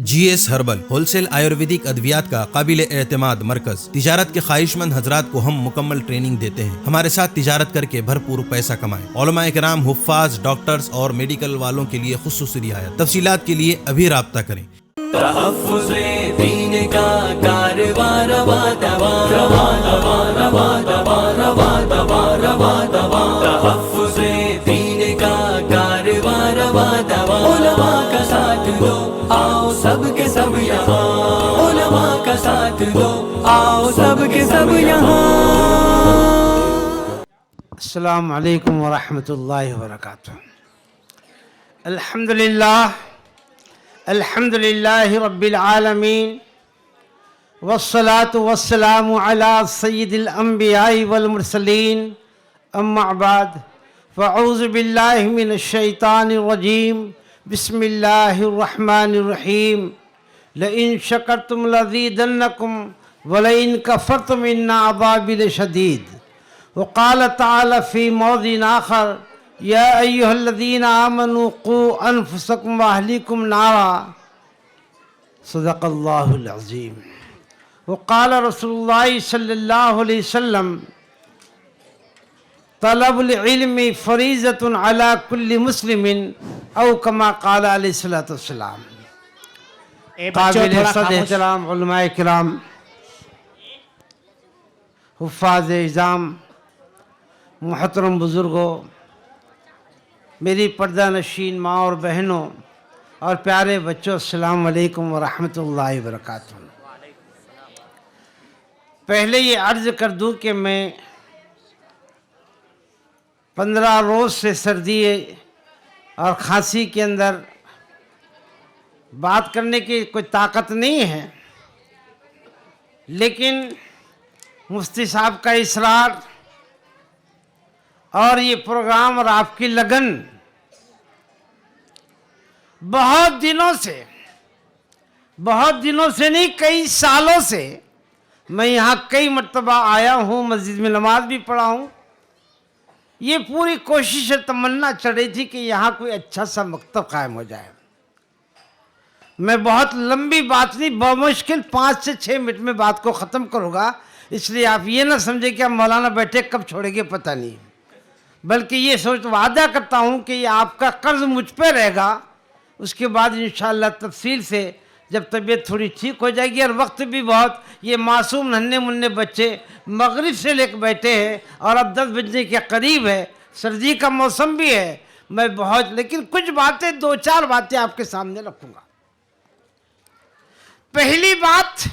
جی S herbal wholesale ayurvedic ادویات کا قابل اعتماد مرکز تجارت کے خواہش مند حضرات کو ہم مکمل ٹریننگ دیتے ہیں۔ ہمارے ساتھ تجارت کر کے بھرپور پیسہ کمائیں۔ علماء کرام، حفاظ، ڈاکٹرز اور میڈیکل والوں کے لیے خصوصی رعایت۔ تفصیلات کے لیے ابھی رابطہ کریں۔ تحفظ دین کا کاروبار روا دوا روا دوا روا دوا روا دوا روا دوا تحفظ دین کا کاروبار روا دوا علماء کا ساتھ دو آؤ سب کے سب یہاں علماء کا ساتھ دو آؤ سب کے سب یہاں۔ السلام علیکم ورحمۃ اللہ وبرکاتہ۔ الحمد للہ رب العالمین والصلاة والسلام علی سید الانبیاء والمرسلین، اما بعد فاعوذ باللہ من الشیطان الرجیم، بسم اللہ الرحمن الرحیم۔ لئن شکرتم لزیدنکم ولئن کفرتم ان عذابی لشدید۔ وقال تعالی فی موضع آخر، یا ایہا الذین آمنوا قوا انفسکم واہلیکم نارا۔ صدق اللہ العظیم۔ وقال رسول اللہ صلی اللہ علیہ وسلم، طلب العلم فریضۃ علی کل مسلم، او کما قال علیہ الصلوۃ والسلام۔ قابل صد احترام علماء کرام، حفاظ اعظام، محترم بزرگوں، میری پردہ نشین ماں اور بہنوں اور پیارے بچوں، السلام علیکم ورحمۃ اللہ وبرکاتہ۔ پہلے یہ عرض کر دوں کہ میں 15 روز سے سردی اور کھانسی کے اندر بات کرنے کی کوئی طاقت نہیں ہے، لیکن مفتی صاحب کا اصرار اور یہ پروگرام اور آپ کی لگن بہت دنوں سے نہیں، کئی سالوں سے میں یہاں کئی مرتبہ آیا ہوں، مسجد میں نماز بھی پڑھا ہوں۔ یہ پوری کوشش اور تمنا چل رہی تھی کہ یہاں کوئی اچھا سا مکتب قائم ہو جائے۔ میں بہت لمبی بات نہیں، بمشکل 5 سے 6 منٹ میں بات کو ختم کروں گا، اس لیے آپ یہ نہ سمجھیں کہ اب مولانا بیٹھے کب چھوڑیں گے پتہ نہیں، بلکہ یہ سوچ وعدہ کرتا ہوں کہ یہ آپ کا قرض مجھ پہ رہے گا۔ اس کے بعد انشاءاللہ تفصیل سے جب طبیعت تھوڑی ٹھیک ہو جائے گی اور وقت بھی بہت، یہ معصوم ننھے منھے بچے مغرب سے لے کے بیٹھے ہیں اور اب 10 بجنے کے قریب ہے، سردی کا موسم بھی ہے، میں لیکن کچھ باتیں 2-4 باتیں آپ کے سامنے رکھوں گا۔ پہلی بات،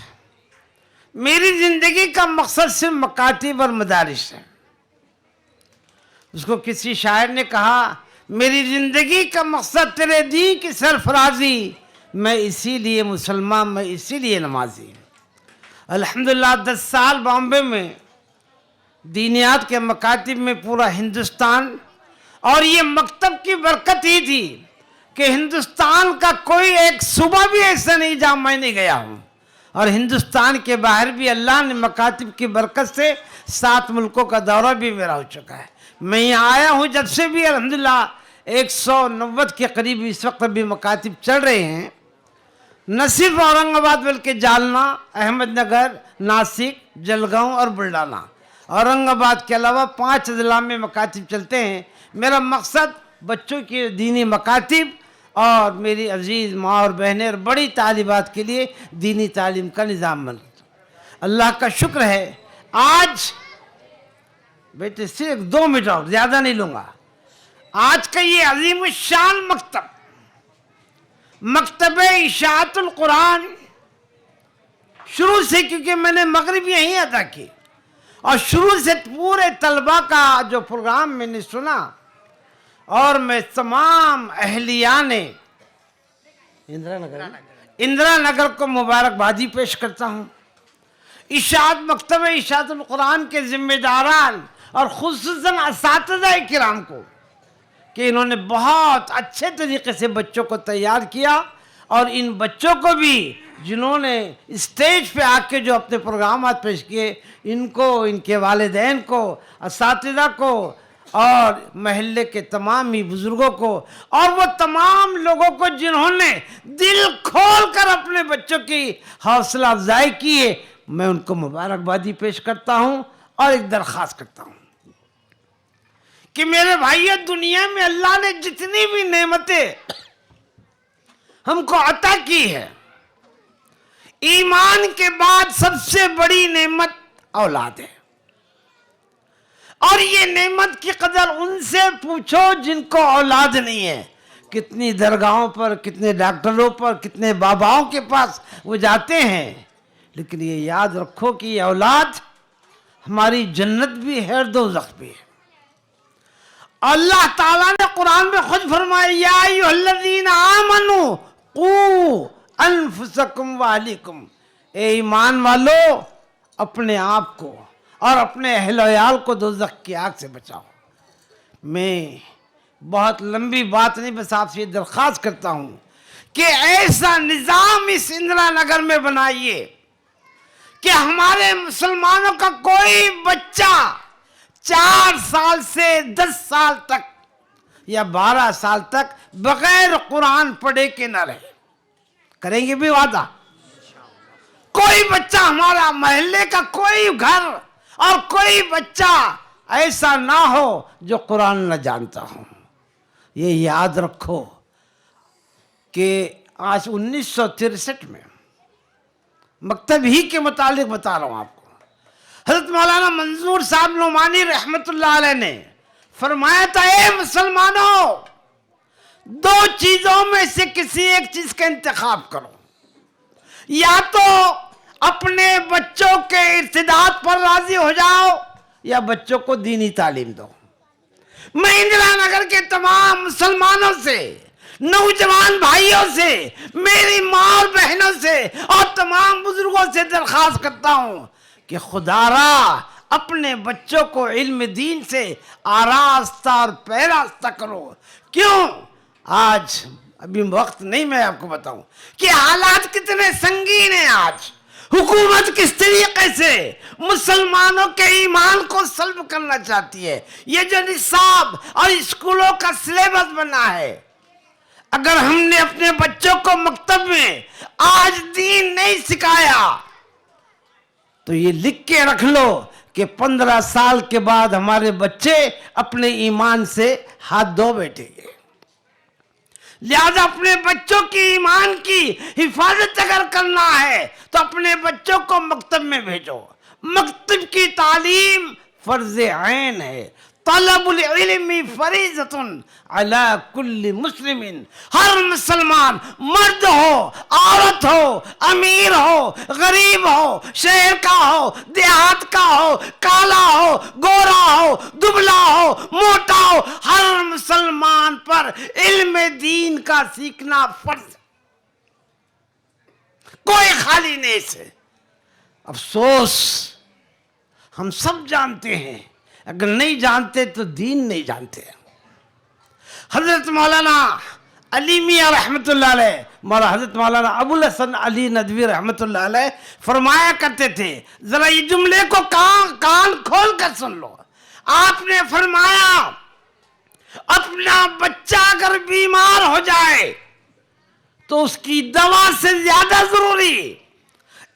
میری زندگی کا مقصد صرف مکاتب اور مدارس ہے۔ اس کو کسی شاعر نے کہا، میری زندگی کا مقصد تیرے دین کی سرفرازی، میں اسی لیے مسلمان، میں اسی لیے نمازی۔ الحمدللہ 10 سال بامبے میں دینیات کے مکاتب میں پورا ہندوستان، اور یہ مکتب کی برکت ہی تھی کہ ہندوستان کا کوئی ایک صوبہ بھی ایسا نہیں جہاں میں نہیں گیا ہوں، اور ہندوستان کے باہر بھی اللہ نے مکاتب کی برکت سے 7 ملکوں کا دورہ بھی میرا ہو چکا ہے۔ میں یہاں آیا ہوں جب سے بھی الحمدللہ 190 کے قریب اس وقت بھی مکاتب چل رہے ہیں، نہ صرف اورنگ آباد بلکہ جالنا، احمد نگر، ناسک، جلگاؤں اور بلڈانا، اورنگ آباد کے علاوہ 5 اضلاع میں مکاتب چلتے ہیں۔ میرا مقصد بچوں کی دینی مکاتب اور میری عزیز ماں اور بہنیں اور بڑی طالبات کے لیے دینی تعلیم کا نظام بن۔ اللہ کا شکر ہے، آج بیٹے صرف 2 منٹ اور زیادہ نہیں لوں گا، آج کا یہ عظیم الشان مکتب اشاعت القرآن شروع سے، کیونکہ میں نے مغرب یہیں ادا کی اور شروع سے پورے طلبہ کا جو پروگرام میں نے سنا، اور میں تمام اہلیان اندرا نگر کو مبارکبادی پیش کرتا ہوں، مکتب اشاعت القرآن کے ذمہ داران اور خصوصاً اساتذہ کرام کو کہ انہوں نے بہت اچھے طریقے سے بچوں کو تیار کیا، اور ان بچوں کو بھی جنہوں نے اسٹیج پہ آ کے جو اپنے پروگرامات پیش کیے، ان کو، ان کے والدین کو، اساتذہ کو اور محلے کے تمام ہی بزرگوں کو اور وہ تمام لوگوں کو جنہوں نے دل کھول کر اپنے بچوں کی حوصلہ افزائی کی ہے، میں ان کو مبارکبادی پیش کرتا ہوں اور ایک درخواست کرتا ہوں کہ میرے بھائیو، دنیا میں اللہ نے جتنی بھی نعمتیں ہم کو عطا کی ہے، ایمان کے بعد سب سے بڑی نعمت اولاد ہے، اور یہ نعمت کی قدر ان سے پوچھو جن کو اولاد نہیں ہے۔ کتنی درگاہوں پر، کتنے ڈاکٹروں پر، کتنے باباؤں کے پاس وہ جاتے ہیں، لیکن یہ یاد رکھو کہ یہ اولاد ہماری جنت بھی ہے اور دوزخ بھی ہے۔ اللہ تعالیٰ نے قرآن میں خود فرمایا، یا ایھا الذین آمنوا قوا انفسکم واہلیکم، اے ایمان والو اپنے آپ کو اور اپنے اہل و عیال کو دوزخ کی آگ سے بچاؤ۔ میں بہت لمبی بات نہیں، بس آپ سے یہ درخواست کرتا ہوں کہ ایسا نظام اس اندرا نگر میں بنائیے کہ ہمارے مسلمانوں کا کوئی بچہ 4 سال سے 10 سال تک یا 12 سال تک بغیر قرآن پڑھے کے نہ رہے۔ کریں گے بھی وعدہ؟ کوئی بچہ، ہمارا محلے کا کوئی گھر اور کوئی بچہ ایسا نہ ہو جو قرآن نہ جانتا ہو۔ یہ یاد رکھو کہ آج 1963 میں مکتب ہی کے متعلق بتا رہا ہوں آپ کو، حضرت مولانا منظور صاحب نعمانی رحمت اللہ علیہ نے فرمایا تھا، اے مسلمانوں، 2 چیزوں میں سے کسی ایک چیز کا انتخاب کرو، یا تو اپنے بچوں کے ارتداد پر راضی ہو جاؤ یا بچوں کو دینی تعلیم دو۔ میں اندرا نگر کے تمام مسلمانوں سے، نوجوان بھائیوں سے، میری ماں اور بہنوں سے اور تمام بزرگوں سے درخواست کرتا ہوں کہ خدا را اپنے بچوں کو علم دین سے آراستہ اور پیراستہ کرو۔ کیوں؟ آج ابھی وقت نہیں، میں آپ کو بتاؤں کہ حالات کتنے سنگین ہیں۔ آج حکومت کس طریقے سے مسلمانوں کے ایمان کو سلب کرنا چاہتی ہے۔ یہ جو نصاب اور اسکولوں کا سلیبس بنا ہے، اگر ہم نے اپنے بچوں کو مکتب میں آج دین نہیں سکھایا تو یہ لکھ کے رکھ لو کہ 15 سال کے بعد ہمارے بچے اپنے ایمان سے ہاتھ دھو بیٹھیں گے۔ لہذا اپنے بچوں کی ایمان کی حفاظت اگر کرنا ہے تو اپنے بچوں کو مکتب میں بھیجو۔ مکتب کی تعلیم فرض عین ہے۔ طلب العلم فریضۃ علی کل مسلم، ہر مسلمان، مرد ہو، عورت ہو، امیر ہو، غریب ہو، شہر کا ہو، دیہات کا ہو، کالا ہو، گورا ہو، دبلا ہو، موٹا ہو، ہر مسلمان پر علم دین کا سیکھنا فرض ہے، کوئی خالی نہیں سے۔ افسوس، ہم سب جانتے ہیں، اگر نہیں جانتے تو دین نہیں جانتے۔ حضرت مولانا علی میاں رحمت اللہ علیہ، حضرت مولانا ابو الحسن علی ندوی رحمت اللہ علیہ فرمایا کرتے تھے، ذرا یہ جملے کو کان کھول کر سن لو۔ آپ نے فرمایا، اپنا بچہ اگر بیمار ہو جائے تو اس کی دوا سے زیادہ ضروری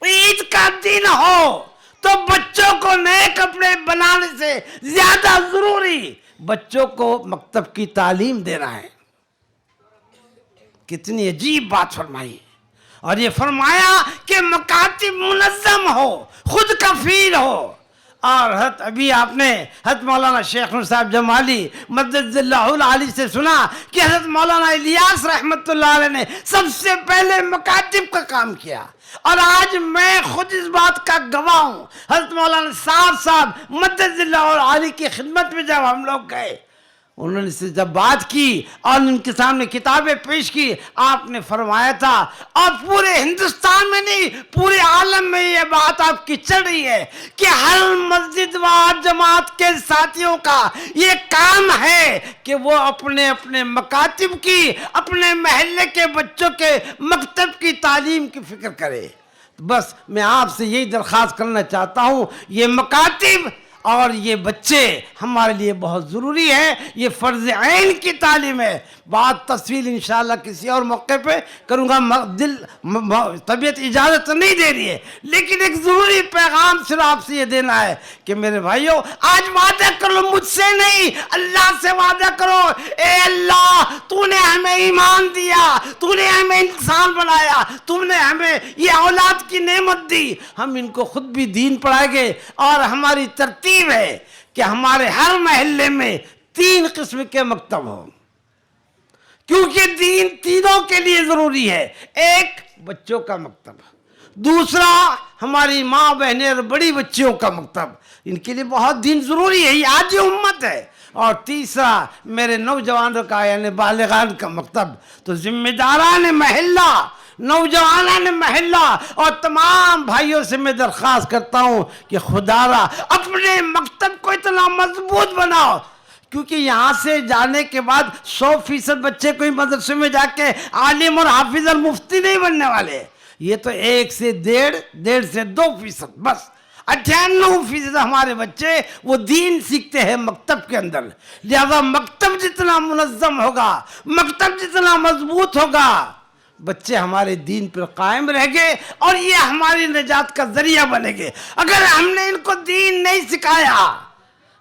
عید کا دن ہو تو بچوں کو نئے کپڑے بنانے سے زیادہ ضروری بچوں کو مکتب کی تعلیم دینا ہے۔ کتنی عجیب بات فرمائی، اور یہ فرمایا کہ مکاتب منظم ہو، خود کفیل ہو۔ اور حضرت ابھی آپ نے حضرت مولانا شیخ نور صاحب جمالی مدد اللہ العالی سے سنا کہ حضرت مولانا الیاس رحمت اللہ علیہ نے سب سے پہلے مکاتب کا کام کیا، اور آج میں خود اس بات کا گواہ ہوں۔ حضرت مولانا صاحب مدد اللہ العالی کی خدمت میں جب ہم لوگ گئے، انہوں نے جب بات کی اور ان کے سامنے کتابیں پیش کی، آپ نے فرمایا تھا، اور پورے ہندوستان میں نہیں پورے عالم میں یہ بات آپ کی چل رہی ہے کہ ہر مسجد و جماعت کے ساتھیوں کا یہ کام ہے کہ وہ اپنے اپنے مکاتب کی، اپنے محلے کے بچوں کے مکتب کی تعلیم کی فکر کرے۔ بس میں آپ سے یہی درخواست کرنا چاہتا ہوں، یہ مکاتب اور یہ بچے ہمارے لیے بہت ضروری ہے، یہ فرض عین کی تعلیم ہے. بات تفصیل انشاءاللہ کسی اور موقع پہ کروں گا، طبیعت اجازت نہیں دے رہی ہے، لیکن ایک ضروری پیغام صرف آپ سے یہ دینا ہے کہ میرے بھائیوں آج وعدہ کرو، مجھ سے نہیں اللہ سے وعدہ کرو، اے اللہ تو نے ہمیں ایمان دیا، تو نے ہمیں انسان بنایا، تم نے ہمیں یہ اولاد کی نعمت دی، ہم ان کو خود بھی دین پڑھائیں گے. اور ہماری ترتیب ہے کہ ہمارے ہر محلے میں 3 قسم کے مکتب ہوں، کیونکہ دین تینوں کے لیے ضروری ہے. ایک بچوں کا مکتب، دوسرا ہماری ماں بہنیں اور بڑی بچیوں کا مکتب، ان کے لیے بہت دین ضروری ہے، یہ آج امت ہے. اور تیسرا میرے نوجوانوں کا یعنی بالغان کا مکتب. تو ذمہ داران محلہ، نوجوانان محلہ اور تمام بھائیوں سے میں درخواست کرتا ہوں کہ خدا را اپنے مکتب کو اتنا مضبوط بناؤ، کیونکہ یہاں سے جانے کے بعد 100% بچے کوئی مدرسے میں جا کے عالم اور حافظ اور مفتی نہیں بننے والے. یہ تو 1 سے 1.5 سے 2% بس. 98% ہمارے بچے وہ دین سیکھتے ہیں مکتب کے اندر. لہذا مکتب جتنا منظم ہوگا، مکتب جتنا مضبوط ہوگا، بچے ہمارے دین پر قائم رہ گئے اور یہ ہماری نجات کا ذریعہ بنے گے. اگر ہم نے ان کو دین نہیں سکھایا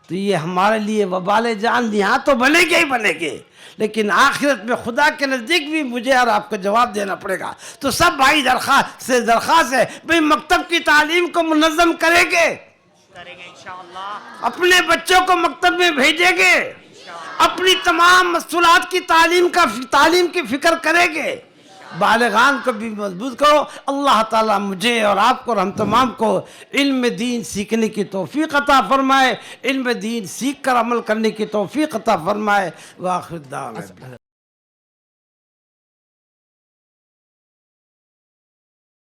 تو یہ ہمارے لیے وبال جان یہاں تو بنے گے ہی بنے گے، لیکن آخرت میں خدا کے نزدیک بھی مجھے اور آپ کو جواب دینا پڑے گا. تو سب بھائی درخواست ہے بھئی مکتب کی تعلیم کو منظم کریں گے انشاءاللہ، اپنے بچوں کو مکتب میں بھیجیں گے، اپنی تمام مسئولات کی تعلیم کی فکر کریں گے، بالغان کو بھی مضبوط کرو. اللہ تعالیٰ مجھے اور آپ کو اور ہم تمام کو علم دین سیکھنے کی توفیق عطا فرمائے، علم دین سیکھ کر عمل کرنے کی توفیق عطا فرمائے. وآخر دعوانا